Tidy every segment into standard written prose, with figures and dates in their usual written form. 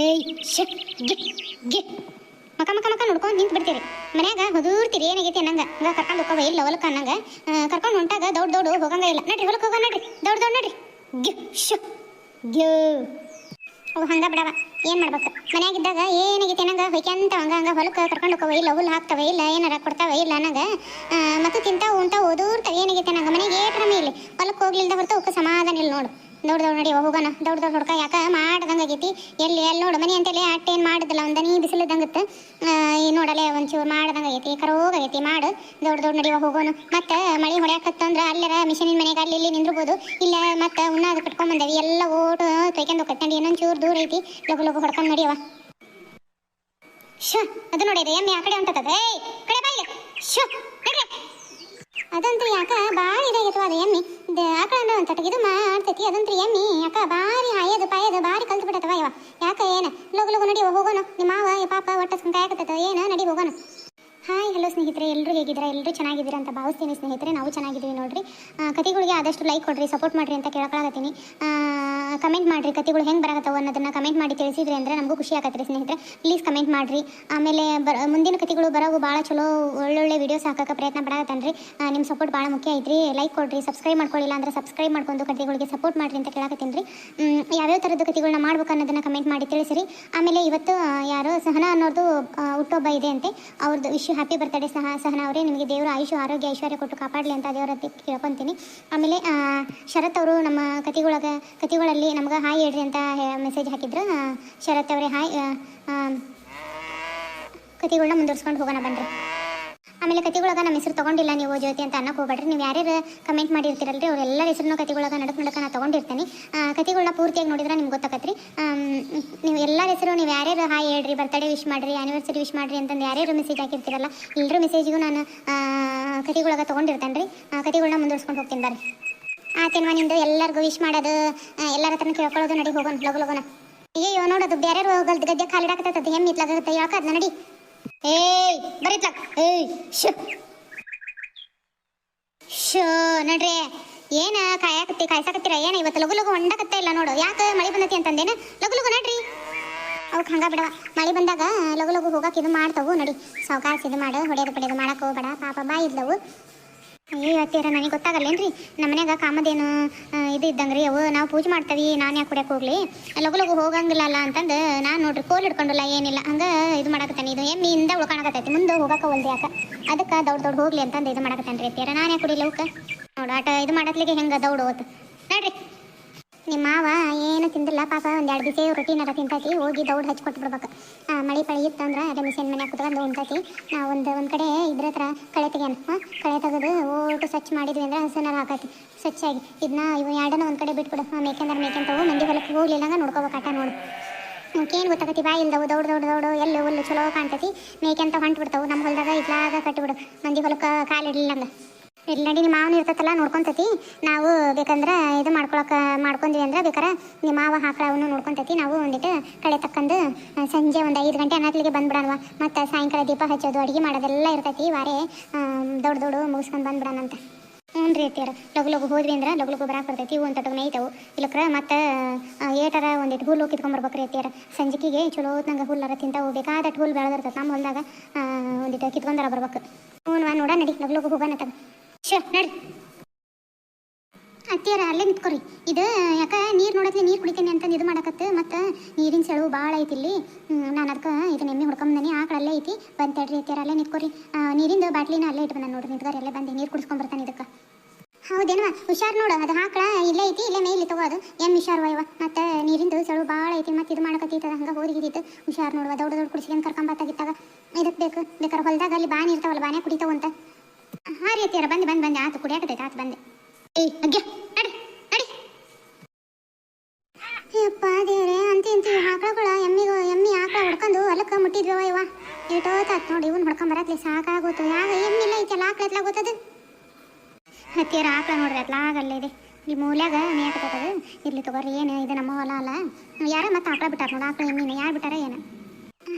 ಏಯ್ ಶ ಗೆ ಗೆ ಮಕ ಮಕ ಮಕ ನೋಡ್ಕೊಂಡು ನಿಂತು ಬಿಡ್ತೀರಿ. ಮನ್ಯಾಗ ಹೊದೂರ್ತೀರಿ ಏನಾಗೈತಿ ಅನ್ನಂಗ ಹಂಗ ಕರ್ಕೊಂಡು ಹೋಗವ ಇಲ್ಲ ಹೊಲಕ್ಕೆ ಅನ್ನಂಗ ಕರ್ಕೊಂಡು ಹೊಂಟಾಗ ದೌಡ್ ಹೋಗಂಗ ಇಲ್ಲ. ನಡ್ರಿ ಹೊಲಕ್ಕೆ ಹೋಗ, ನಡ್ರಿ ದೌಡ್ ನಡ್ರಿ. ಗೆ ಶ ಗೆ ಅವು ಹಂಗ ಬಿಡವ. ಏನು ಮಾಡ್ಬೇಕು, ಮನ್ಯಾಗಿದ್ದಾಗ ಏನಾಗೈತಿ ಅನ್ನಂಗ ಹೊಯ್ಕೆಂತ ಹಂಗ ಹೊಲಕ್ಕೆ ಕರ್ಕೊಂಡು ಹೋಗವ ಇಲ್ಲ, ಹುಲ್ಲು ಹಾಕ್ತವ ಇಲ್ಲ, ಏನಾರ ಕೊಡ್ತಾವ ಇಲ್ಲ ಅನ್ನಂಗ ಮತ್ತು ತಿಂತಾವು ಉಂಟಾವು ಓದೂರ್ತಾವ ಏನಾಗೈತಿ ಅನ್ನಂಗ ಮನೆಗೆ ಏಟ್ರಮೇ ಇಲ್ಲಿ. ಹೊಲಕ್ಕೆ ಹೋಗ್ಲಿಲ್ದ ಹೊರತು ಅವಕ್ಕೆ ಸಮಾಧಾನ ಇಲ್ಲ ನೋಡು. ದೌಡ್ ನಡಿ ಹೋಗೋಣ, ದೌಡ್ ಹೊಡ್ಕ ಯಾಕೆ ಮಾಡ್ದಂಗೆ ಆಗೈತಿ. ಎಲ್ಲಿ ನೋಡು ಮನೆ ಅಂತೇಳಿ ಅಟ್ಟೇನು ಮಾಡಿದಿಲ್ಲ, ಒಂದು ನೀ ಬಿಸಿಲಿದ್ದಂಗತ್ತೆ ನೋಡಲೆ ಒಂಚೂರು ಮಾಡ್ದಂಗೆ ಆಗೈತಿ, ಕರೋಗಾಗೈತಿ. ಮಾಡು ದೌಡ್ ನಡಿ ಹೋಗೋಣ. ಮತ್ತು ಮಳೆ ಹೊಡ್ಯಾಕತ್ತಂದ್ರೆ ಅಲ್ಲೆರ ಮಿಷನಿನ ಮನೆಗೆ ಅಲ್ಲಿ ಇಲ್ಲಿ ನಿಂದ್ರಬೋದು ಇಲ್ಲ. ಮತ್ತು ಉಣ್ಣಾದು ಕಟ್ಕೊಂಬಂದೇವಿ ಎಲ್ಲ ಓಟು ತೊಯ್ಕೊಂಡು ಹೋಗ್ತಂಡಿ ಇನ್ನೊಂದು ಚೂರು ದೂರ ಐತಿ. ಲಗು ಹೊಡ್ಕೊಂಡು ನಡಿಯವ. ಶೋ ಅದು ನೋಡಿದೆ ಎಮ್ಮೆ ಆ ಕಡೆ ಹೊಂಟದ. ಏಯ್ ಕಡೆ ಬಾಯಿ ಶೋ ನಡ್ರಿ. ಅದಂತೂ ಯಾಕ ಭಾಳ ಇದಾಗಿತ್ತು ಅದು ಎಮ್ಮಿ ಆಕಳ ಅಂದ್ರೆ ಒಂದು ತಟಗಿದು ಮಾಡ್ತೈತಿ. ಅದಂತೂ ಎಮ್ಮಿ ಯಾಕ ಭಾರಿ ಹಾಯೋದು ಪಾಯೋದು ಭಾರಿ ಕಲ್ತು ಬಿಟ್ಟವ ಇವ. ಯಾಕ ಏನು ಲಗು ನಡಿ ಹೋಗೋಣ. ನಿಮ್ಮ ಮಾವ ಪಾಪ ಒಟ್ಟು ಕಾಯಕತ್ತದ ಏನು, ನಡಿ ಹೋಗೋಣ. ಹಾಯ್ ಹಲೋ ಸ್ನೇಹಿತರೆ, ಎಲ್ಲರೂ ಹೇಗಿದ್ದೀರಾ? ಎಲ್ಲರೂ ಚೆನ್ನಾಗಿದ್ದೀರಾ ಅಂತ ಭಾವಿಸ್ತೀನಿ ಸ್ನೇಹಿತರೆ. ನಾವು ಚೆನ್ನಾಗಿದ್ದೀವಿ ನೋಡ್ರಿ. ಕತೆಗಳಿಗೆ ಆದಷ್ಟು ಲೈಕ್ ಕೊಡ್ರಿ, ಸಪೋರ್ಟ್ ಮಾಡಿರಿ ಅಂತ ಕೇಳಕ್ಕಾಗತ್ತೀನಿ. ಕಮೆಂಟ್ ಮಾಡಿರಿ, ಕತೆಗಳು ಹೆಂಗೆ ಬರಕತ್ತವ ಅನ್ನೋದನ್ನು ಕಮೆಂಟ್ ಮಾಡಿ ತಿಳಿಸಿದ್ರಿ ಅಂದರೆ ನಮಗೂ ಖುಷಿ ಆಗತ್ತೆ ರೀ ಸ್ನೇಹಿತರೆ. ಪ್ಲೀಸ್ ಕಮೆಂಟ್ ಮಾಡಿರಿ. ಆಮೇಲೆ ಮುಂದಿನ ಕತೆಗಳು ಬರೋವು ಭಾಳ ಚಲೋ ಒಳ್ಳೊಳ್ಳೆ ವೀಡಿಯೋಸ್ ಹಾಕೋಕೆ ಪ್ರಯತ್ನ ಪಡಕತ್ತೇನೆ ರೀ. ನಿಮ್ಮ ಸಪೋರ್ಟ್ ಭಾಳ ಮುಖ್ಯ ಐತ್ರಿ. ಲೈಕ್ ಕೊಡ್ರಿ, ಸಬ್ಸ್ಕ್ರೈಬ್ ಮಾಡ್ಕೊಳ್ಳಿಲ್ಲ ಅಂದರೆ ಸಬ್ಸ್ಕ್ರೈಬ್ ಮಾಡ್ಕೊಂಡು ಕತೆಗಳಿಗೆ ಸಪೋರ್ಟ್ ಮಾಡಿರಿ ಅಂತ ಕೇಳಕತ್ತೀನಿ ರೀ. ಯಾವ್ಯಾವ ಥರದ ಕತೆಗಳನ್ನ ಮಾಡ್ಬೇಕು ಅನ್ನೋದನ್ನು ಕಮೆಂಟ್ ಮಾಡಿ ತಿಳಿಸಿರಿ. ಆಮೇಲೆ ಇವತ್ತು ಯಾರೋ ಸಹನಾ ಅನ್ನೋದು ಹುಟ್ಟೊಬ್ಬ ಇದೆ ಅಂತೆ. ಅವ್ರದ್ದು ಹ್ಯಾಪಿ ಬರ್ತ್ಡೇ ಸಹನಾ ಅವರೇ. ನಿಮಗೆ ದೇವರು ಆಯುಷು ಆರೋಗ್ಯ ಐಶ್ವರ್ಯ ಕೊಟ್ಟು ಕಾಪಾಡಲಿ ಅಂತ ದೇವರ ಕೇಳ್ಕೊತೀನಿ. ಆಮೇಲೆ ಶರತ್ ಅವರು ನಮ್ಮ ಕತೆಗಳಲ್ಲಿ ನಮ್ಗೆ ಹಾಯ್ ಹೇಳ್ರಿ ಅಂತ ಮೆಸೇಜ್ ಹಾಕಿದ್ರು. ಶರತ್ ಅವರೇ ಹಾಯ್. ಕತೆಗಳನ್ನ ಮುಂದುವರ್ಸ್ಕೊಂಡು ಹೋಗೋಣ ಬನ್ರಿ. ಆಮೇಲೆ ಕತೆಗಳಾಗ ನಮ್ಮ ಹೆಸರು ತೊಗೊಂಡಿಲ್ಲ ನೀವು ಜ್ಯೋತಿ ಅಂತ ಅನ್ನಕ್ಕೆ ಹೋಗ್ಬೇಡ್ರಿ. ನೀವು ಯಾರ್ಯಾರು ಕಮೆಂಟ್ ಮಾಡಿರ್ತೀರಲ್ರಿ ಅವರೆಲ್ಲರ ಹೆಸರನ್ನು ಕತೆಗಳಾಗ ನಡಕ್ಕೆ ನಾನು ತೊಗೊಂಡಿರ್ತೀನಿ. ಕತೆಗಳನ್ನ ಪೂರ್ತಿಯಾಗಿ ನೋಡಿದ್ರೆ ನಿಮ್ಗೆ ಗೊತ್ತಾಗತ್ತೆ ರೀ. ನೀವು ಎಲ್ಲರ ಹೆಸರು ನೀವು ಯಾರ್ಯಾರು ಹಾಯ್ ಹೇಳ್ರಿ, ಬರ್ತ್ಡೇ ವಿಶ್ ಮಾಡಿರಿ, ಆ್ಯನಿವರ್ಸರಿ ವಿಶ್ ಮಾಡಿರಿ ಅಂತಂದು ಯಾರ್ಯಾರು ಮೆಸೇಜ್ ಹಾಕಿರ್ತೀರಲ್ಲ ಎಲ್ಲರೂ ಮೆಸೇಜಿಗೂ ನಾನು ಕತೆಗಳಾಗ ತೊಗೊಂಡಿರ್ತೇನೆ ರೀ. ಕತೆಗಳನ್ನ ಮುಂದುವರ್ಸ್ಕೊಂಡು ಹೋಗ್ತೀನಿ ಬರ್ರಿ. ಆತೇನ್ವ ನಿಂದು ಎಲ್ಲರಿಗೂ ವಿಶ್ ಮಾಡೋದು ಎಲ್ಲರ ಹತ್ರನ ಕೇಳ್ಕೊಳ್ಳೋದು. ನಡಿ ಹೋಗೋಣ ಲಗು. ಅಯ್ಯೋ ನೋಡೋದು ಬೇರೆಯವರು ಗದ್ದೆ ಕಾಲಿಡಾಕತ್ತದ ಹೆಮ್ಮೆ ಇತ್ಲಾಗತ್ತೆ ಯಾಕದ್ನ ನಡಿ. ಏಯ್ ಬರೀತ್ಲಾಗ ಏಯ್ ಶೋ ನಡ್ರಿ. ಏನು ಕಾಯ್ಸಾಕತ್ತೀರ ಏನು ಇವತ್ತು ಲಗು ಹೊಂಡಕತ್ತ ಇಲ್ಲ ನೋಡು. ಯಾಕೆ ಮಳೆ ಬಂದತಿ ಅಂತಂದೇನು ಲಗು ನಡ್ರಿ. ಅವಕ್ಕೆ ಹಂಗ ಬಿಡವ, ಮಳೆ ಬಂದಾಗ ಲಗು ಹೋಗಕ್ಕೆ ಇದು ಮಾಡ್ತಾವು. ನಡಿ ಸಾವಕಾಶ ಇದು ಮಾಡು, ಹೊಡೆಯೋದು ಮಾಡಕ್ಕೆ ಹೋಗ್ಬೇಡ. ಪಾಪ ಬಾಯಿ ಇದ್ಲವು. ಅಯ್ಯೋ ಅತ್ತೀರ ನನಗೆ ಗೊತ್ತಾಗಲ್ಲೇನ್ರಿ. ನಮ್ಮ ಮನ್ಯಾಗ ಕಾಮದೇನು ಇದು ಇದ್ದಂಗೆ ರೀ ಅವು. ನಾವು ಪೂಜೆ ಮಾಡ್ತೀವಿ, ನಾನು ಯಾಕೆ ಕುಡಿಯೋಕೆ ಹೋಗ್ಲಿ ಲಗು ಹೋಗಂಗಿಲ್ಲ ಅಂತಂದು ನಾನು ನೋಡ್ರಿ ಕೋಲ್ ಹಿಡ್ಕೊಂಡಿಲ್ಲ ಏನಿಲ್ಲ ಹಂಗೆ ಇದು ಮಾಡಕತ್ತಾನೆ. ಇದು ಎಮ್ಮಿಯಿಂದ ಉಳ್ಕೊಳಕತ್ತೈತಿ, ಮುಂದೆ ಹೋಗಕ್ಕೆ ಒಲ್ದು ಯಾಕೆ ಅದಕ್ಕೆ ದೌಡ್ ಹೋಗ್ಲಿ ಅಂತಂದು ಇದು ಮಾಡಕತ್ತಾನೆ ರೀ ಅತ್ತೀರ. ನಾನು ಯಾಕೆ ಕುಡಿಲ್ಲ ಅವಕ್ಕೆ ನೋಡು ಆಟ ಇದು ಮಾಡತ್ಲಿಗೆ ಹೆಂಗೆ ದೌಡ್ ಹೋತು ನೋಡ್ರಿ. ನಿಮ್ಮ ಮಾವ ಏನು ತಿಂದಿಲ್ಲ ಪಾಪ, ಒಂದೆರಡು ಬಿಸಿ ರೊಟ್ಟಿನಾರ ತಿಂತೈತಿ. ಹೋಗಿ ದೌಡ್ ಹಚ್ಕೊಟ್ಟು ಬಿಡ್ಬೇಕು. ಮಳೆ ಪಳಿ ಇತ್ತಂದ್ರೆ ಅದೇ ಮಿಷನ್ ಮನ್ಯಾಗ ಕುತ್ಕೊಂಡು ಉಂಟೈತಿ. ಒಂದು ಕಡೆ ಇದ್ರ ಹತ್ರ ಕಳೆ ತೆಗ್ಯಾನ. ಕಳೆ ತೆಗೆದು ಓಟು ಸ್ವಚ್ಛ ಮಾಡಿದ್ವಿ ಅಂದ್ರೆ ಹಸನಾರ ಹಾಕೈತಿ ಸ್ವಚ್ಛಾಗಿ. ಇದನ್ನ ಇವು ಎರಡನ್ನ ಒಂದು ಕಡೆ ಬಿಟ್ಬಿಡು. ಮೇಕೆಂತವು ಮಂದಿ ಹೊಲಕ್ಕೆ ಹೋಗ್ಲಿಲ್ಲಂಗ ನೋಡ್ಕೋಬೇಕು ಆಟ ನೋಡು. ಏನು ಗೊತ್ತಾಗತಿ ಬಾಯಿ ಇಲ್ದವು ದೌಡ್ ಎಲ್ಲಿ ಹುಲ್ಲು ಚಲೋ ಕಾಣ್ತೈತಿ. ಮೇಕೆಂತ ಹೊಂಟು ಬಿಡ್ತಾವು. ನಮ್ಮ ಹೊಲದಾಗ ಇತ್ಲಾಗ ಕಟ್ಟಿಬಿಡು ಮಂದಿ ಹೊಲಕ್ಕೆ ಕಾಲಿಡ್ಲಿಲ್ಲಂಗ. ಇಲ್ಲಿ ನಡಿ ನಿಮ್ಮ ಮಾವನ ಇರ್ತೈತಲ್ಲ ನೋಡ್ಕೊತೈತಿ. ನಾವು ಬೇಕಂದ್ರೆ ಇದು ಮಾಡ್ಕೊಂಡ್ವಿ ಅಂದ್ರೆ ಬೇಕಾರೆ ನಿಮ್ಮ ಮಾವ ಹಾಕಳವನ್ನು ನೋಡ್ಕೊತೈತಿ. ನಾವು ಒಂದಿಟ್ಟು ಕಳೆ ತಕ್ಕಂಡು ಸಂಜೆ ಒಂದು 5 ಗಂಟೆ ಅನ್ನತ್ಲಿಗೆ ಬಂದ್ಬಿಡೋಣ. ಮತ್ತು ಸಾಯಂಕಾಲ ದೀಪ ಹಚ್ಚೋದು ಅಡುಗೆ ಮಾಡೋದೆಲ್ಲ ಇರ್ತೈತಿ. ವಾರೇ ದೌಡ್ ಮುಗಿಸ್ಕೊಂಡು ಬಂದ್ಬಿಡೋಣ ಅಂತ. ಹ್ಞೂ ರೀ ಅತ್ತೀರ. ಲಗು ಹೋದ್ವಿ ಅಂದ್ರೆ ಲಗು ಬರಾಕ್ ಬರ್ತೈತಿ. ಇವು ಒಂದು ತಟಗೆ ಮೇಯ್ತವು. ಇಲ್ಲಕ್ರ ಮತ್ತು ಏಟರ ಒಂದಿಟ್ಟು ಹುಲ್ಲು ಕಿತ್ಕೊಂಡ್ಬರ್ಬೇಕ್ರಿ ಅತ್ತೀರ. ಸಂಜೆಗೆ ಚಲೋ ನಂಗೆ ಹುಲ್ಲರ ತಿಂತಾವು. ಬೇಕಾದಟ್ಟು ಹುಲ್ಲು ಬೆಳೆದಿರ್ತೈತೆ ನಮ್ಮ ಹೊಲದಾಗ. ಒಂದಿಟ್ಟು ಕಿತ್ಕೊಂಡಾರ ಬರ್ಬೇಕು. ಹ್ಞೂ ನೋಡ ನಡಿ ಲಗು ಹೋಗೋಣ ತಗ ಶೋ ನಡ್ರಿ. ಅತ್ತೀರ ಅಲ್ಲೇ ನಿಂತ್ಕೊರಿ. ಇದು ಯಾಕೆ ನೀರು ನೋಡತ್ಲಿ ನೀರು ಕುಡಿತೀನಿ ಅಂತಂದು ಇದು ಮಾಡಕತ್ತು. ಮತ್ತು ನೀರಿನ ಸೆಳವು ಭಾಳ ಐತಿ ಇಲ್ಲಿ. ನಾನು ಅದಕ್ಕೆ ಇದನ್ನ ಎಮ್ಮೆ ಹೊಡ್ಕೊಂಬಂದನಿ. ಆಕಳಲ್ಲೇ ಐತಿ ಬಂತೇಳ್ರಿ ಅತ್ತೀರ ಅಲ್ಲೇ ನಿಂತ್ಕೊರಿ. ನೀರಿಂದ ಬಾಟ್ಲಿನ ಅಲ್ಲೇ ಇಟ್ಟು ಬಂದ ನೋಡ್ರಿ. ನಿಂತ್ಕೊರಿ ಅಲ್ಲೇ ಬಂದು ನೀರು ಕುಡಿಸ್ಕೊಂಬರ್ತಾನೆ ಇದಕ್ಕೆ. ಹೌದೇನವ ಹುಷಾರು ನೋಡು. ಅದು ಆಕಳ ಇಲ್ಲೇ ಐತಿ ಇಲ್ಲೇ ಮೇಲಿ ತಗೋದು ಎಮ್ಮೆ ಹುಷಾರು ವಯವ. ಮತ್ತು ನೀರಿಂದು ಸೆಳವು ಭಾಳ ಐತಿ. ಮತ್ತು ಇದು ಮಾಡಕತ್ತೈತದ ಹಂಗೆ ಹೋಗಿದ್ದಿತ್ತು. ಹುಷಾರು ನೋಡುವ ದೌಡ್ ಕುಡಿಸ್ಕೊಂಡು ಕರ್ಕೊಂಬತ್ತಾಗಿತ್ತಾಗ ಇದಕ್ಕೆ ಬೇಕಾರೆ ಹೊಲದಾಗ ಅಲ್ಲಿ ಬಾನಿ ಇರ್ತಾವಲ್ಲ ಬಾನೇ ಕುಡಿತಾವ ಅಂತ. ಹಾಂ ರೀ ಅತ್ತೀರ ಬಂದೆ ಆತು ಕುಡಿಯಾಕತೈತೆ ಆತು ಬಂದೆ. ಏಯ್ ಅಗ್ಯ ನಡಿ ಯಪ್ಪ ದೇವ್ರೆ. ಅಂತಿ ಆಕಳಗಳ ಎಮ್ಮಿ ಆಕಳ ಹೊಡ್ಕೊಂಡು ಹೊಲಕ್ಕೆ ಮುಟ್ಟಿದ್ವಿ ಇವ. ಏಟೋತಾತ್ ನೋಡಿ ಇವನ್ ಹೊಡ್ಕೊಂಬರತ್ಲಿ ಸಾಕಾಗೋತು. ಯಾವ ಎಮ್ಮಿಲ್ಲ ಐತಲ್ಲ ಆಕಳ ಎತ್ಲಾಗೋತದು. ಹತ್ತಿರ ಆಕಳ ನೋಡ್ರಿ ಅತ್ಲಾಗಲ್ಲೇ ಇದೆ ಇಲ್ಲಿ ಮೂಲ್ಯಾಗ ಮೇಕತ್ತದ. ಇರ್ಲಿ ತಗೋರಿ. ಏನು ಇದು ನಮ್ಮ ಹೊಲ ಅಲ್ಲ. ಯಾರ ಮತ್ತೆ ಆಕಳ ಬಿಟ್ಟಾರ ನೋಡಿ. ಆಕಳ ಎಮ್ಮಿನ ಯಾರು ಬಿಟ್ಟಾರ ಏನು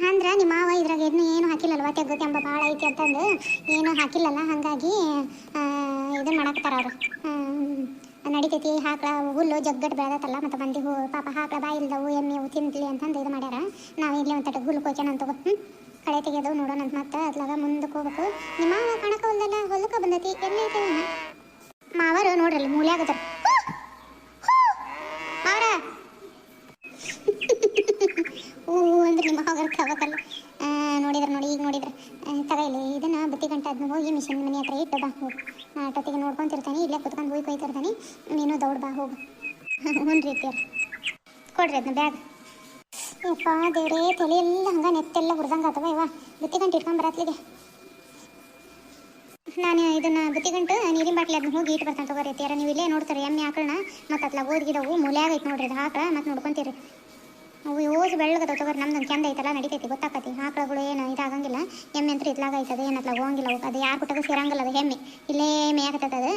ಅಂದ್ರೆ ನಿಮ್ಮ ಮಾವ ಇದ್ರಾಗ ಏನು ಹಾಕಿಲ್ಲಲ್ವ. ತೆಗ್ಗತಿ ಎಂಬ ಭಾಳ ಐತಿ ಅಂತಂದು ಏನು ಹಾಕಿಲ್ಲಲ್ಲ. ಹಾಗಾಗಿ ಇದನ್ನು ಮಾಡಾಕ್ತಾರ ಅವರು. ನಡಿತೈತಿ ಹಾಕ್ಳ ಹುಲ್ಲು ಜಗ್ಗಟ್ ಬೆಳೆದತ್ತಲ್ಲ ಮತ್ತು ಮಂದಿ ಪಾಪ ಹಾಕ್ಳ ಬಾಯಿ ಇಲ್ದವು ಎಮ್ಮೆ ಅವು ತಿನ್ಲಿ ಅಂತಂದು ಇದು ಮಾಡ್ಯಾರ. ನಾವು ಇಲ್ಲಿ ಒಂದು ತಟ ಹುಲ್ಲು ಕೊಯ್ಚಾನ ಅಂತ ಕಳೆ ತೆಗೆದು ನೋಡೋಣ ಅಂತ ಮತ್ತೆ ಅದ್ಲಾಗ ಮುಂದಕ್ಕೆ ಹೋಗ್ಬೇಕು. ನಿಮ್ಮ ಮಾವ ಕಣಕ ಹೊಲ್ದಲ್ಲ ಹೊಲಕ್ಕೆ ಬಂದೈತಿ ಎಲ್ಲಿ ಐತೆ ಮಾವರು ನೋಡ್ರಲ್ಲಿ ಮೂಲ್ಯಾಗದಾರ ಮಾವರ ಹೂ ಅಂದ್ರೆ ನಿಮ್ಮ ಮಾವರ ಕವಕಲ್ಲ ನೋಡಿದ್ರೆ ನೋಡಿ ಈಗ ನೋಡಿದ್ರೆ ತಗೈಲಿ ಇದನ್ನು ಬುತ್ತಿ ಗಂಟೆ ಅದನ್ನ ಹೋಗಿ ಮಿಷಿನ್ ಮನೆ ಹತ್ರ ಇಟ್ಟು ಬಾ ಹೋಗು. ಟೊತ್ತಿಗೆ ನೋಡ್ಕೊಂತಿರ್ತಾನೆ ಇಲ್ಲೇ ಕುತ್ಕೊಂಡು ಹೋಗಿ ಕೊಯ್ತಿರ್ತಾನೆ ನೀನು ದೌಡ್ ಬಾ ಹೋಗು. ಹ್ಞೂ ರೀತಿಯವ್ರ ಕೊಡ್ರಿ ಅದನ್ನ ಬ್ಯಾಗ್. ಯಪ್ಪ ದೇವ್ರೇ ತಲೆ ಎಲ್ಲ ಹಂಗೆ ನೆತ್ತೆಲ್ಲ ಹುಡ್ದಂಗೆ ಆತವ ಇವ ಬುತ್ತಿ ಗಂಟು ಇಟ್ಕೊಂಡು ಬರತ್ಲಿಗೆ. ನಾನು ಇದನ್ನು ಬುತ್ತಿ ಗಂಟು ನೀರಿನ ಬಾಟ್ಲಿ ಅದನ್ನ ಹೋಗಿ ಇಟ್ಟು ಬರ್ತಾನೆ ತಗೋರಿ ತೀರ ನೀವು ಇಲ್ಲೇ ನೋಡ್ತಾರೆ ಎಮ್ಮೆ ಆಕಳನ್ನ ಮತ್ತು ಅತ್ಲ ಗೋದ್ ಗಿಡವು ಮೂಲ್ಯಾಗ ಐತೆ ನೋಡ್ರಿ ಅದು ಹಾಕ ಮತ್ತು ನೋಡ್ಕೊಂತೀರಿ ಅವು ಓಸ್ ಬೆಳ್ಳಗದ ತಗೋರಿ ನಮ್ದು ಕೆಂದ ಐತಲ್ಲ ನಡಿತೈತಿ ಗೊತ್ತಾಕತಿ ಆಕಳಗಳು ಏನು ಇದಾಗಂಗಿಲ್ಲ. ಎಮ್ಮೆ ಅಂತ ಇತ್ಲಾಗ ಐತದೆ ಏನತ್ಲಾಗ ಹೋಗಂಗಿಲ್ಲ ಅದು ಯಾರು ಕೊಟ್ಟಾಗ ಸೇರಂಗಿಲ್ಲ ಅದು ಎಮ್ಮೆ ಇಲ್ಲೇ ಮೇಯಾಕತ್ತದ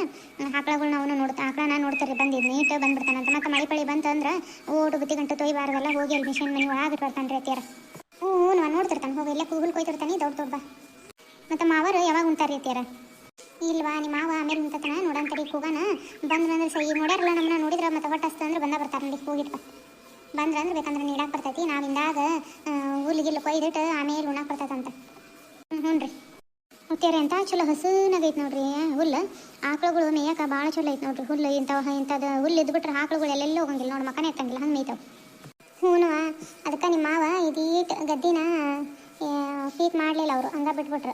ಆಕಳಗಳು ನಾವು ನೋಡ್ತಾ ಆಕಳನ್ನ ನೋಡ್ತಾರೆ ಬಂದಿದ್ದು ನೀಟ್ ಬಂದ್ಬಿಡ್ತಾನಂತ ಮತ್ತು ಮಳೆ ಪಳಿ ಬಂತಂದ್ರೆ ಓಟು ಬುತ್ತಿ ಗಂಟು ತೊಯ್ಬಾರ್ದಲ್ಲ ಹೋಗಿ ಅಲ್ಲಿ ಮಿಷನ್ ಮನೆ ಒಳಗಿಟ್ಟು ಬರ್ತಾನೆ ರೀ ಅತ್ಯಾರ. ಹ್ಞೂ ನಾನು ನೋಡ್ತಿರ್ತಾನೆ ಹೋಗಿ ಇಲ್ಲೇ ಕೂಗುಲ್ ಕೊಯ್ತಿರ್ತಾನೆ ದೊಡ್ಡ ದೊಡ್ಡ ಮತ್ತು ಮಾವರು ಯಾವಾಗ ಉಂಟಾರಿ ಅತ್ಯಾರ ಇಲ್ವಾ ನಿಮ್ಮ ಮಾವ ಆಮೇಲೆ ಉಂಟತನ ನೋಡಂತಡಿ ಕೂಗಾನ ಬಂದ್ರೆ ಸೈ ನೋಡ್ಯಾರಲ್ಲ ನಮ್ಮನ್ನ ನೋಡಿದ್ರೆ ಮತ್ತು ಹೊಟ್ಟೆ ಹಸ್ತ ಅಂದ್ರೆ ಬರ್ತಾರೆ ನೋಡಿ ಹೋಗಿಟ್ಟ ಬಂದ್ರೆ ಬೇಕಂದ್ರೆ ನೀಡಾಕ್ ಬರ್ತೈತಿ ನಾವಿಂದಾಗ ಹುಲ್ಲಿಗಿಲ್ಲ ಕೊಯ್ದಿಟ್ಟು ಆಮೇಲೆ ಉಣ್ಣಾಕ್ ಬರ್ತೈತಂತ. ಹ್ಞೂ ರೀ ಮುತ್ತೇರಿ ಅಂತ ಚಲೋ ಹಸುನಾಗೈತೆ ನೋಡ್ರಿ ಹುಲ್ಲು ಆಕಳುಗಳು ಮೇಯಕ್ಕೆ ಭಾಳ ಚಲೋ ಐತೆ ನೋಡ್ರಿ ಹುಲ್ಲು ಇಂಥದ್ದು ಹುಲ್ಲು ಇದ್ಬಿಟ್ರೆ ಆಕಳುಗಳು ಎಲ್ಲೆಲ್ಲ ಹೋಗಂಗಿಲ್ಲ ನೋಡಿ ಮಕ್ಕನೇ ಎತ್ತಂಗಿಲ್ಲ ಹಂಗೆ ಮೇಯ್ತಾವೆ. ಹ್ಞೂ ಅದಕ್ಕೆ ನಿಮ್ಮ ಮಾವ ಇದೀಟ್ ಗದ್ದಿನ ಫೀಟ್ ಮಾಡಲಿಲ್ಲ ಅವರು ಹಂಗೆ ಬಿಟ್ಬಿಟ್ರು.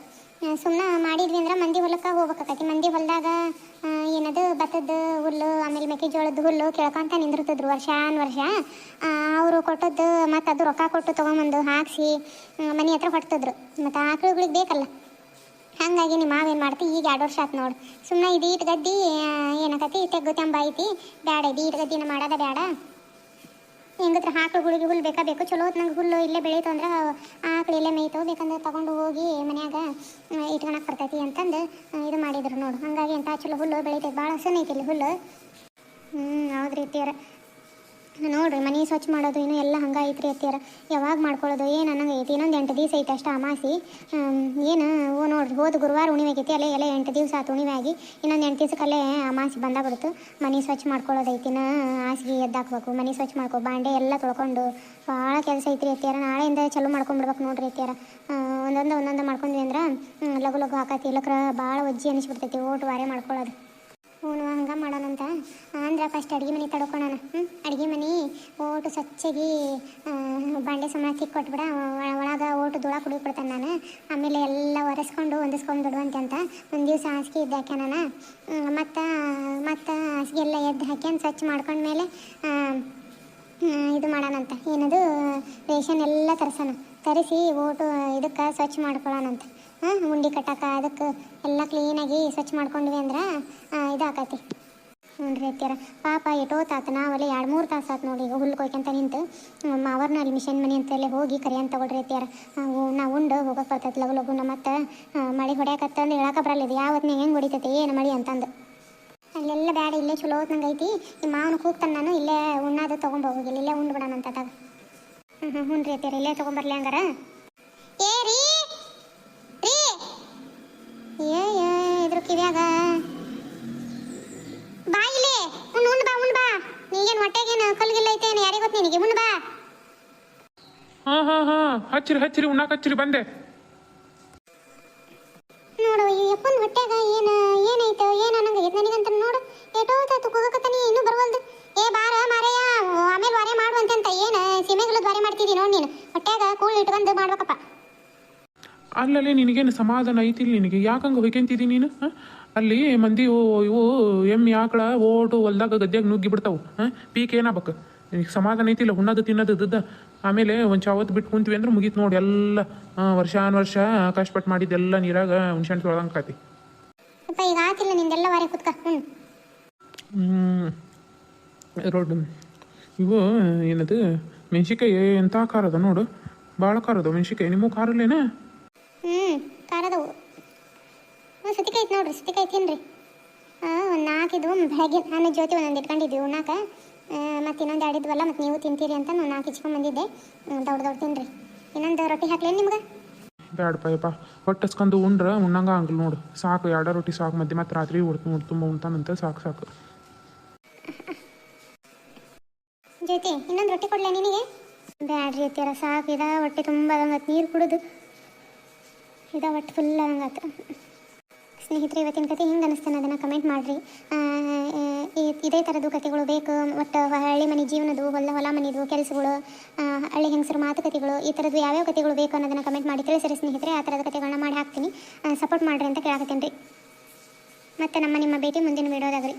ಸುಮ್ಮನೆ ಮಾಡಿದ್ವಿ ಅಂದ್ರೆ ಮಂದಿ ಹೊಲಕ್ಕೆ ಹೋಗ್ಬೇಕಾಕತಿ ಮಂದಿ ಹೊಲದಾಗ ಏನದು ಭತ್ತದ ಹುಲ್ಲು ಆಮೇಲೆ ಮೆಕ್ಕೆಜೋಳದ ಹುಲ್ಲು ಕೇಳ್ಕೊಂತ ನಿಂದಿರ್ತಿದ್ರು ವರ್ಷ ಅವರು ಕೊಟ್ಟದ್ದು ಮತ್ತು ಅದು ರೊಕ್ಕ ಕೊಟ್ಟು ತೊಗೊಂಬಂದು ಹಾಕಿಸಿ ಮನೆ ಹತ್ರ ಹೊಡ್ತಿದ್ರು ಮತ್ತು ಆಕಳುಗಳಿಗೆ ಬೇಕಲ್ಲ. ಹಾಗಾಗಿ ನಿಮ್ಮ ಮಾವೇನು ಮಾಡ್ತಿ ಈಗ 2 ವರ್ಷ ಆಯ್ತು ನೋಡಿ ಸುಮ್ಮನೆ ಇದೀಟ್ ಗದ್ದಿ ಏನಾಕತಿ ತೆಗ್ಗು ತೆಂಬ ಐತಿ ಬೇಡ ಇದೀಟ್ ಗದ್ದಿನ ಮಾಡೋದ ಬೇಡ ಹೆಂಗತ್ರ ಆಕಳುಗಳಿಗೆ ಹುಲ್ಲು ಬೇಕು ಚಲೋ ನಂಗೆ ಹುಲ್ಲು ಇಲ್ಲೇ ಬೆಳೀತು ಅಂದ್ರೆ ಆಕಳು ಇಲ್ಲೇ ಮೇಯ್ತಾವೆ ಬೇಕಂದ್ರೆ ತೊಗೊಂಡು ಹೋಗಿ ಮನ್ಯಾಗ ಇಟ್ಕೊಳಕ್ಕೆ ಬರ್ತೈತಿ ಅಂತಂದು ಇದು ಮಾಡಿದ್ರು ನೋಡು. ಹಾಗಾಗಿ ಎಂಥ ಚಲೋ ಹುಲ್ಲು ಬೆಳೀತೈತೆ ಭಾಳ ಹಸನ್ ಐತಿ ಇಲ್ಲಿ ಹುಲ್ಲು. ಹೌದ್ರಿ ಅತ್ತಿಯರ ನೋಡ್ರಿ ಮನೆ ಸ್ವಚ್ಛ ಮಾಡೋದು ಇನ್ನೂ ಎಲ್ಲ ಹಂಗೆ ಐತ್ರಿ ಅತ್ತಿಯರ ಯಾವಾಗ ಮಾಡ್ಕೊಳ್ಳೋದು ಏನು ಅನ್ನಂಗೆ ಐತಿ ಇನ್ನೊಂದು 8 ದಿವಸ ಐತೆ ಅಷ್ಟು ಅಮಾಸಿ ಏನು ನೋಡ್ರಿ ಹೋದ ಗುರುವಾರ ಉಣಿವೆ ಆಗೈತಿ ಅಲ್ಲೇ ಎಲ್ಲ 8 ದಿವಸ ಆತು ಉಣಿವೆ ಆಗಿ ಇನ್ನೊಂದು 8 ದಿವ್ಸಕ್ಕಲ್ಲೇ ಅಮಾಸಿ ಬಂದಾಗ್ಬಿಡ್ತು. ಮನೆ ಸ್ವಚ್ಛ ಮಾಡ್ಕೊಳ್ಳೋದೈತಿನ ಹಾಸಿಗೆ ಎದ್ದಾಕ್ಬೇಕು ಮನೆ ಸ್ವಚ್ಛ ಮಾಡ್ಕೊ ಬಾಂಡೆ ಎಲ್ಲ ತೊಳ್ಕೊಂಡು ಭಾಳ ಕೆಲಸ ಐತ್ರಿ ಅತ್ತಿಯರ ನಾಳೆಯಿಂದ ಚಲೋ ಮಾಡ್ಕೊಂಡ್ಬಿಡ್ಬೇಕು ನೋಡ್ರಿ ಅತ್ತಿಯರ. ಒಂದೊಂದು ಮಾಡ್ಕೊಂಡ್ವಿ ಅಂದ್ರೆ ಲಘು ಹಾಕತಿ ಇಲ್ಲಕ್ರ ಭಾಳ ಒಜ್ಜಿ ಅನಿಸ್ಬಿಡ್ತೈತಿ ಓಟು ವಾರೆ ಮಾಡ್ಕೊಳ್ಳೋದು. ಹ್ಞೂ ಹಂಗೆ ಮಾಡೋಣಂತ ಅಂದ್ರೆ ಫಸ್ಟ್ ಅಡುಗೆ ಮನೆ ತಡ್ಕೊಳ್ಳೋಣ. ಅಡುಗೆ ಮನೆ ಓಟು ಸ್ವಚ್ಛಾಗಿ ಬಾಂಡೆ ಸುಮ್ಮನೆ ತಿಕ್ಕಿ ಕೊಟ್ಬಿಡ ಒಳಗೆ ಓಟು ಧೂಳ ಕುಡಿಬಿಡ್ತಾನೆ ನಾನು ಆಮೇಲೆ ಎಲ್ಲ ಒರೆಸ್ಕೊಂಡು ಹೊಂದಿಸ್ಕೊಂಡು ಬಿಡುವಂತೆ ಅಂತ ಒಂದು ದಿವಸ ಹಾಸಿಗೆ ಇದ್ದು ಹಾಕ್ಯ ನಾನು ಮತ್ತು ಹಾಸಿಗೆ ಎಲ್ಲ ಎದ್ದು ಹಾಕ್ಯಂದು ಸ್ವಚ್ಛ ಮಾಡ್ಕೊಂಡ್ಮೇಲೆ ಇದು ಮಾಡೋಣಂತ ಏನದು ರೇಷನ್ ಎಲ್ಲ ತರಿಸಿ ಓಟು ಇದಕ್ಕೆ ಸ್ವಚ್ಛ ಮಾಡ್ಕೊಳ್ಳೋಣಂತ. ಉಂಡೆ ಕಟ್ಟಾಕ ಅದಕ್ಕೆ ಎಲ್ಲ ಕ್ಲೀನಾಗಿ ಸ್ವಚ್ಛ ಮಾಡ್ಕೊಂಡ್ವಿ ಅಂದ್ರೆ ಇದಾಕತಿ. ಹ್ಞೂ ರೀ ಅತ್ಯಾರ ಪಾಪ ಎಟೋತಾತು ನಾವಲ್ಲಿ 2-3 ತಾಸು ಆತು ನೋಡಿ ಈಗ ಹುಲ್ಲು ಕೊಯ್ಕೊಂತ ನಿಂತು ಮಾವರ್ನ ಅಲ್ಲಿ ಮಿಷನ್ ಮನೆ ಅಂತಲ್ಲೇ ಹೋಗಿ ಕರಿ ಅಂತ ತಗೊಳ್ರಿ ಅತ್ಯಾರ. ನಾವು ಉಂಡು ಹೋಗಕ್ಕೆ ಬರ್ತೈತೆ ಲಘು ಮತ್ತು ಮಳೆ ಹೊಡ್ಯಾಕತ್ತಂದು ಹೇಳಕ್ಕೆ ಬರಲ್ಲ ಇದು ಯಾವತ್ತು ಹೆಂಗೆ ಹೊಡಿತೈತೆ ಏನು ಮಳೆ ಅಂತಂದು ಅಲ್ಲೆಲ್ಲ ಬೇಡ ಇಲ್ಲೇ ಚಲೋ ಹೊತ್ನಂಗೆ ಐತಿ ನಿಮ್ಮ ಮಾವನ ಕೂಗ್ತಾನೆ ನಾನು ಇಲ್ಲೇ ಉಣ್ಣಾದು ತೊಗೊಂಬೋಗಿಲ್ಲ ಇಲ್ಲೇ ಉಂಡು ಬಿಡೋಣ ಅಂತ ಅದಾಗ. ಹ್ಞೂ ರೀ ಅತ್ಯಾರ ಇಲ್ಲೇ ತೊಗೊಂಬರ್ಲಿ ಹಂಗಾರ. ಏ ರೀ ಇದ್ರ ಕಿವ್ಯಾಗ ಬಾ ಇಲ್ಲೇ ಉಣ್ಣು ಬಾ ನೀಗೇನು ಹೊಟ್ಟೆಗೇನು ಕಲ್ಗಿಲ್ಲ ಐತೇನು ಯಾರಿಗೆ ಗೊತ್ತು ನಿನಗೆ ಉಣ್ಣು ಬಾ. ಹಾಂ ಹಚ್ಚಿರಿ ಉಣ್ಣಾಕ ಹಚ್ಚಿರಿ ಬಂದೆ ನೋಡು ಈ ಅಪ್ಪನ ಹೊಟ್ಟೆಗ ಏನೈತೆ ಏನು ಅನ್ನಂಗೈತೆ ನನಗಂತ ನೋಡು ಎಟೋತಾತು ಕೂಗಕತ್ತಾನಿ ಇನ್ನೂ ಬರವಲ್ದು. ಏ ಬಾರ ಮಾರಯ್ಯ ಆಮೇಲೆ ವಾರೆ ಮಾಡುವಂತೆ ಏನು ಸೀಮೆಗಳದ್ದು ವಾರೆ ಮಾಡ್ತಿದ್ದಿ ನೋಡಿ ನೀನು ಹೊಟ್ಟೆಗ ಕೂಳು ಇಟ್ಕೊಂಡು ಮಾಡ್ಬೇಕಪ್ಪ. ಅಲ್ಲಲ್ಲಿ ನಿನಗೇನು ಸಮಾಧಾನ ಐತಿಲ್ಲ ನಿನಗೆ ಯಾಕಂಗೆ ಹೊಯ್ಕೊಂತಿದ್ದಿ ನೀನು ಅಲ್ಲಿ ಮಂದಿ ಇವು ಎಮ್ಮೆ ಆಕಳ ಓಟು ಹೊಲ್ದಾಗ ಗದ್ಯಾಗ ನುಗ್ಗಿ ಬಿಡ್ತಾವು ಪೀಕ್ ಏನಾಗಬೇಕು ನಿನಗೆ ಸಮಾಧಾನ ಐತಿಲ್ಲ ಉಣ್ಣೋದು ತಿನ್ನೋದು ಇದ್ದದ್ದು ಆಮೇಲೆ ಒಂದು ಚಾವತ್ತು ಬಿಟ್ಟು ಕುಂತೀವಿ ಅಂದ್ರೆ ಮುಗೀತು ನೋಡಿ ಎಲ್ಲ ವರ್ಷ ಕಷ್ಟಪಟ್ಟು ಮಾಡಿದ್ದೆಲ್ಲ ನೀರಾಗ ಹುಣ್ಸೆಹಣ್ಣು ತೊಳ್ದಂಗೆ ಕಾತಿ. ಈಗ ಆತಿಲ್ಲ ನಿಂದೆಲ್ಲ ವಾರೆ ಕುತ್ಕ. ರೋಡ್ ಇವು ಏನದು ಮೆಣಸಿಕಾಯಿ ಎಂಥ ಖಾರ ಅದ ನೋಡು ಭಾಳ ಖಾರ ಅದಾವ ಮೆಣಸಿಕಾಯಿ ನಿಮಗೂ ಖಾರ ಇಲ್ಲೇನ? ಖಾರದವು ಸತಿಕಾಯಿ ಐತೆ ನೋಡ್ರಿ ಸತಿಕಾಯಿ ತಿನ್ರಿ. ಒಂದು 4 ಇದ್ವು ಬೆಳಗ್ಗೆ ನಾನು ಜ್ಯೋತಿ ಒಂದೊಂದು ಇಟ್ಕೊಂಡಿದ್ವಿ ಉಣ್ಣಾಕ ಮತ್ತು ಇನ್ನೊಂದು 2 ಇದ್ವಲ್ಲ ಮತ್ತು ನೀವು ತಿಂತೀರಿ ಅಂತ ನಾನು 4 ಇಚ್ಕೊಂಡ್ಬಂದಿದ್ದೆ ದೊಡ್ಡ ತಿನ್ರಿ. ಇನ್ನೊಂದು ರೊಟ್ಟಿ ಹಾಕ್ಲೇನು ನಿಮ್ಗೆ? ಬ್ಯಾಡಪ್ಪ ಹೊಟ್ಟಸ್ಕೊಂಡು ಉಂಡ್ರೆ ಉಣ್ಣಂಗ ಹಂಗಿಲ್ಲ ನೋಡು ಸಾಕು 2 ರೊಟ್ಟಿ ಸಾಕು ಮಧ್ಯೆ ಮತ್ತು ರಾತ್ರಿ ಉಡ್ತು ತುಂಬ ಉಣ್ತಾನಂತ ಸಾಕು. ಜ್ಯೋತಿ ಇನ್ನೊಂದು ರೊಟ್ಟಿ ಕೊಡ್ಲೇ ನಿನಗೆ? ಬ್ಯಾಡ್ರಿ ಅತ್ಯಾರ ಸಾಕು, ಇದ ಹೊಟ್ಟೆ ತುಂಬ ಆದಂಗತ್ತು, ನೀರು ಕುಡಿದು ಇದ ಹೊಟ್ಟೆ ಫುಲ್ ಆದಂಗತ್ತು. ಸ್ನೇಹಿತರೆ, ಇವತ್ತಿನ ಕತೆ ಹಿಂಗೆ ಅನಿಸ್ತಾನೆ ಅದನ್ನು ಕಮೆಂಟ್ ಮಾಡಿರಿ. ಇದೇ ಥರದ್ದು ಕತೆಗಳು ಬೇಕು, ಒಟ್ಟು ಹಳ್ಳಿ ಮನೆ ಜೀವನದು, ಹೊಲ ಮನೆದು ಕೆಲಸಗಳು, ಹಳ್ಳಿ ಹೆಂಗಸರು ಮಾತುಕತೆಗಳು, ಈ ಥರದ್ದು ಯಾವ್ಯಾವ ಕತೆಗಳು ಬೇಕು ಅನ್ನೋದನ್ನು ಕಮೆಂಟ್ ಮಾಡಿ ತಿಳಿಸಿರಿ ಸ್ನೇಹಿತರೆ. ಆ ಥರದ ಕತೆಗಳನ್ನ ಮಾಡಿ ಹಾಕ್ತೀನಿ, ಸಪೋರ್ಟ್ ಮಾಡಿರಿ ಅಂತ ಕೇಳಾಕತ್ತೀನಿ ರೀ. ಮತ್ತು ನಿಮ್ಮ ಭೇಟಿ ಮುಂದಿನ ವೀಡಿಯೋದಾಗ್ರಿ.